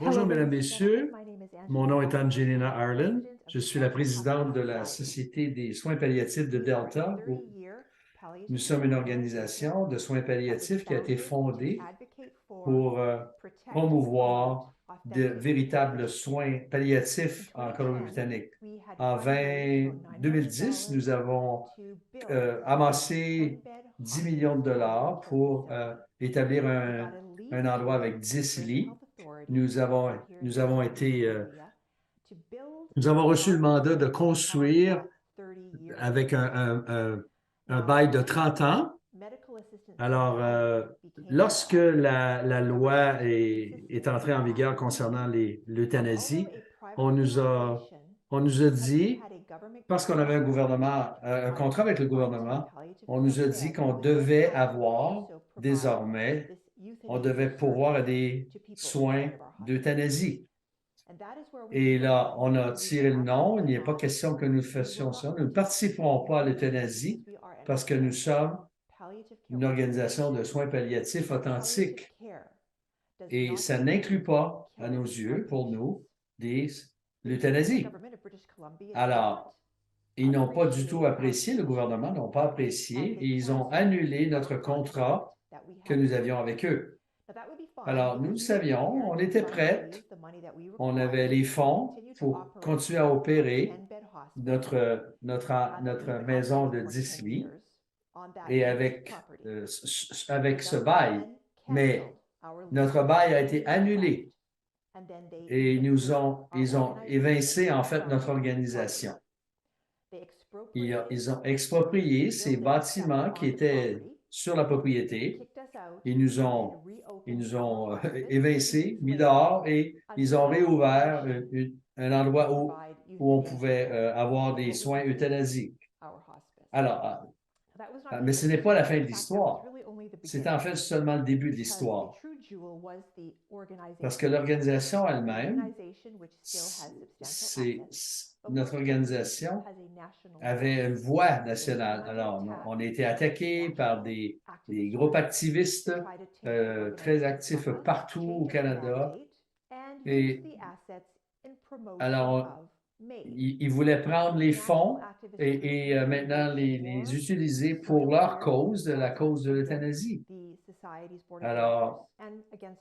Bonjour, mesdames, messieurs. Mon nom est Angelina Arlen. Je suis la présidente de la Société des soins palliatifs de Delta. Nous sommes une organisation de soins palliatifs qui a été fondée pour promouvoir de véritables soins palliatifs en Colombie-Britannique. En 2010, nous avons amassé 10 millions de dollars pour établir un endroit avec 10 lits. Nous avons reçu le mandat de construire avec un bail de 30 ans. Alors, lorsque la loi est entrée en vigueur concernant l'euthanasie, on nous a dit, parce qu'on avait un contrat avec le gouvernement, on nous a dit qu'on devait avoir désormais, on devait pourvoir à des soins d'euthanasie. Et là, on a tiré le nom. Il n'y a pas question que nous fassions ça. Nous ne participerons pas à l'euthanasie parce que nous sommes une organisation de soins palliatifs authentiques. Et ça n'inclut pas, à nos yeux, pour nous, l'euthanasie. Alors, ils n'ont pas du tout apprécié, le gouvernement n'ont pas apprécié, et ils ont annulé notre contrat que nous avions avec eux. Alors, nous le savions, on était prêts, on avait les fonds pour continuer à opérer notre maison de 10 lits et avec ce bail. Mais notre bail a été annulé et ils ont évincé en fait notre organisation. Ils ont exproprié ces bâtiments qui étaient sur la propriété. Ils nous ont évincés, mis dehors et ils ont réouvert un endroit où on pouvait avoir des soins euthanasiques. Alors, mais ce n'est pas la fin de l'histoire. C'est en fait seulement le début de l'histoire. Parce que l'organisation elle-même, notre organisation avait une voix nationale. Alors, on a été attaqué par des groupes activistes très actifs partout au Canada. Et alors, ils voulaient prendre les fonds et maintenant les utiliser pour leur cause, la cause de l'euthanasie. Alors,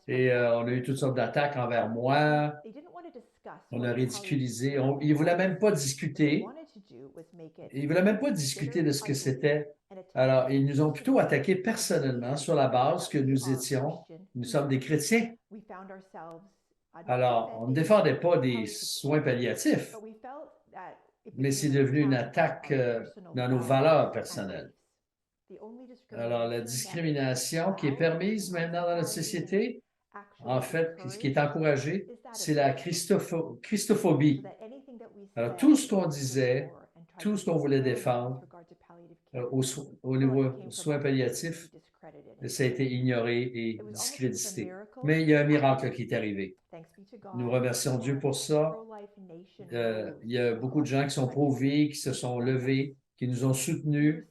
on a eu toutes sortes d'attaques envers moi. On a ridiculisé. Ils ne voulaient même pas discuter. Ils ne voulaient même pas discuter de ce que c'était. Alors, ils nous ont plutôt attaqués personnellement sur la base que nous sommes des chrétiens. Alors, on ne défendait pas des soins palliatifs, mais c'est devenu une attaque dans nos valeurs personnelles. Alors, la discrimination qui est permise maintenant dans notre société, en fait, ce qui est encouragé, c'est la christophobie. Alors, tout ce qu'on disait, tout ce qu'on voulait défendre au niveau soins palliatifs, ça a été ignoré et discrédité. Mais il y a un miracle qui est arrivé. Nous remercions Dieu pour ça. Il y a beaucoup de gens qui sont pro-vie, qui se sont levés, qui nous ont soutenus.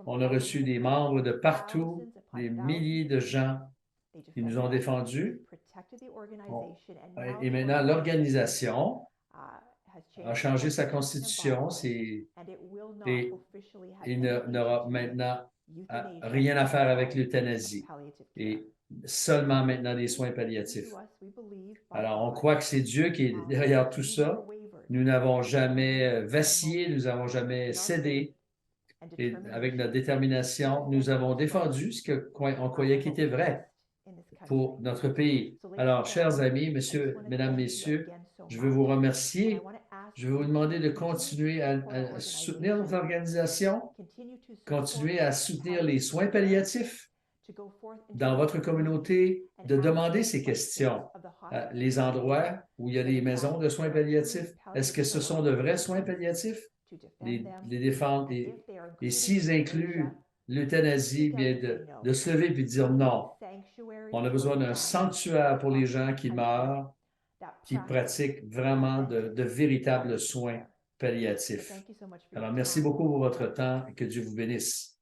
On a reçu des membres de partout, des milliers de gens qui nous ont défendus. Et maintenant, l'organisation a changé sa constitution et il n'aura maintenant rien à faire avec l'euthanasie et seulement maintenant des soins palliatifs. Alors, on croit que c'est Dieu qui est derrière tout ça. Nous n'avons jamais vacillé, nous n'avons jamais cédé. Et avec notre détermination, nous avons défendu ce qu'on croyait qui était vrai pour notre pays. Alors, chers amis, mesdames, messieurs, je veux vous remercier. Je veux vous demander de continuer à soutenir notre organisation, continuer à soutenir les soins palliatifs dans votre communauté, de demander ces questions. Les endroits où il y a des maisons de soins palliatifs, est-ce que ce sont de vrais soins palliatifs? Les défendre. Et s'ils incluent l'euthanasie, bien de se lever et de dire non. On a besoin d'un sanctuaire pour les gens qui meurent, qui pratiquent vraiment de véritables soins palliatifs. Alors, merci beaucoup pour votre temps et que Dieu vous bénisse.